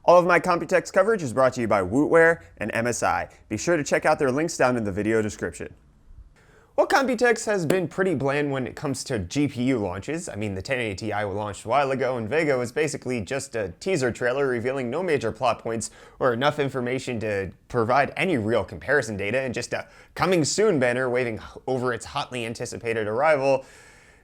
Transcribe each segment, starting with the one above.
All of my Computex coverage is brought to you by Wootware and MSI. Be sure to check out their links down in the video description. Well, Computex has been pretty bland when it comes to GPU launches. I mean, the 1080 Ti launched a while ago, and Vega was basically just a teaser trailer revealing no major plot points or enough information to provide any real comparison data, and just a coming soon banner waving over its hotly anticipated arrival.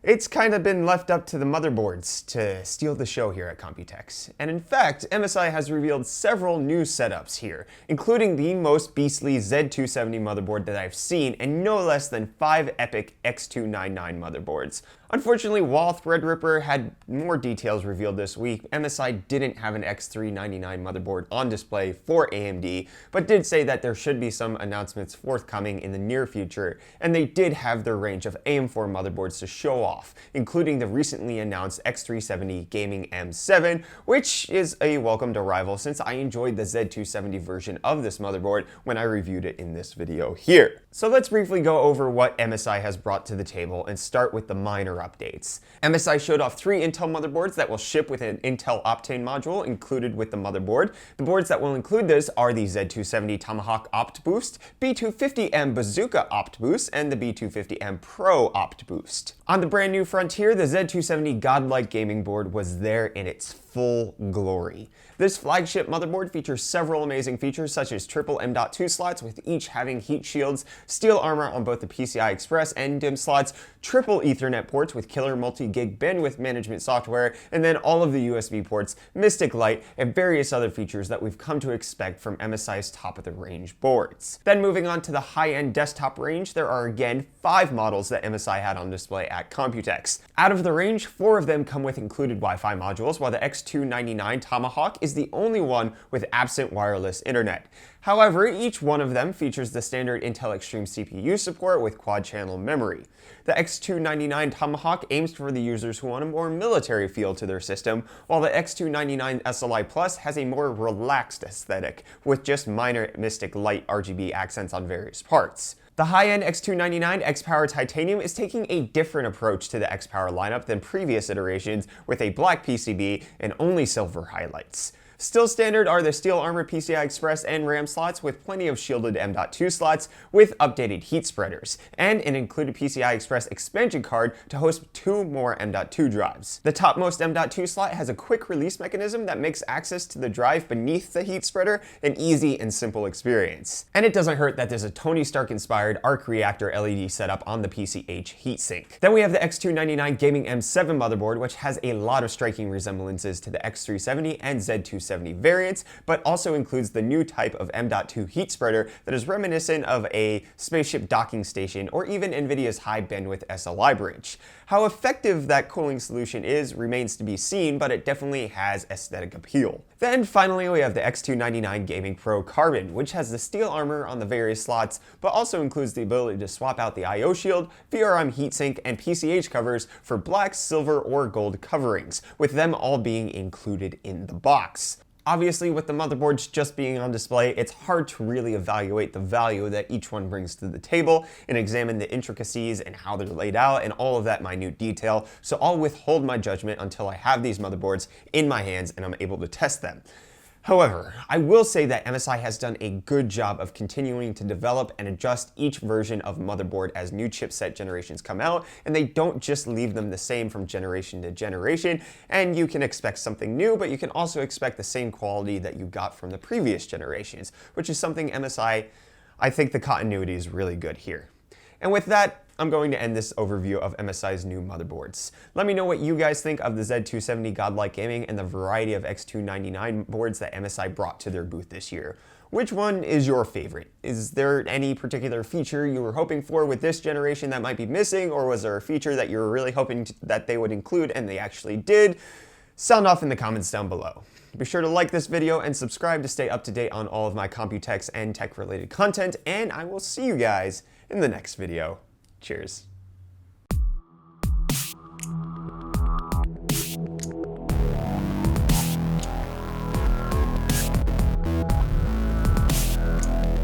It's kind of been left up to the motherboards to steal the show here at Computex. And in fact, MSI has revealed several new setups here, including the most beastly Z270 motherboard that I've seen, and no less than 5 epic X299 motherboards. Unfortunately, while Threadripper had more details revealed this week, MSI didn't have an X399 motherboard on display for AMD, but did say that there should be some announcements forthcoming in the near future, and they did have their range of AM4 motherboards to show off, including the recently announced X370 Gaming M7, which is a welcomed arrival since I enjoyed the Z270 version of this motherboard when I reviewed it in this video here. So let's briefly go over what MSI has brought to the table and start with the minor updates. MSI showed off 3 Intel motherboards that will ship with an Intel Optane module included with the motherboard. The boards that will include this are the Z270 Tomahawk Opt Boost, B250M Bazooka Opt Boost, and the B250M Pro Opt Boost. On the brand new frontier, the Z270 Godlike gaming board was there in its full glory. This flagship motherboard features several amazing features such as triple M.2 slots with each having heat shields, steel armor on both the PCI Express and DIMM slots, triple Ethernet ports with killer multi-gig bandwidth management software, and then all of the USB ports, Mystic Light, and various other features that we've come to expect from MSI's top-of-the-range boards. Then moving on to the high-end desktop range, there are again 5 models that MSI had on display at Computex. Out of the range, 4 of them come with included Wi-Fi modules, while the X299 Tomahawk is the only one with absent wireless internet. However, each one of them features the standard Intel Extreme CPU support with quad-channel memory. The X299 Tomahawk aims for the users who want a more military feel to their system, while the X299 SLI Plus has a more relaxed aesthetic, with just minor Mystic Light RGB accents on various parts. The high-end X299 X-Power Titanium is taking a different approach to the X-Power lineup than previous iterations, with a black PCB and only silver highlights. Still standard are the steel armor PCI Express and RAM slots with plenty of shielded M.2 slots with updated heat spreaders, and an included PCI Express expansion card to host 2 more M.2 drives. The topmost M.2 slot has a quick release mechanism that makes access to the drive beneath the heat spreader an easy and simple experience. And it doesn't hurt that there's a Tony Stark inspired arc reactor LED setup on the PCH heatsink. Then we have the X299 Gaming M7 motherboard, which has a lot of striking resemblances to the X370 and Z270 variants, but also includes the new type of M.2 heat spreader that is reminiscent of a spaceship docking station or even NVIDIA's high bandwidth SLI bridge. How effective that cooling solution is remains to be seen, but it definitely has aesthetic appeal. Then finally we have the X299 Gaming Pro Carbon, which has the steel armor on the various slots, but also includes the ability to swap out the I/O shield, VRM heatsink, and PCH covers for black, silver, or gold coverings, with them all being included in the box. Obviously, with the motherboards just being on display, it's hard to really evaluate the value that each one brings to the table and examine the intricacies and how they're laid out and all of that minute detail, so I'll withhold my judgment until I have these motherboards in my hands and I'm able to test them. However, I will say that MSI has done a good job of continuing to develop and adjust each version of motherboard as new chipset generations come out, and they don't just leave them the same from generation to generation, and you can expect something new, but you can also expect the same quality that you got from the previous generations, which is something MSI, I think the continuity is really good here. And with that, I'm going to end this overview of MSI's new motherboards. Let me know what you guys think of the Z270 Godlike Gaming and the variety of X299 boards that MSI brought to their booth this year. Which one is your favorite? Is there any particular feature you were hoping for with this generation that might be missing, or was there a feature that you were really hoping that they would include and they actually did? Sound off in the comments down below. Be sure to like this video and subscribe to stay up to date on all of my Computex and tech related content, and I will see you guys in the next video. Cheers.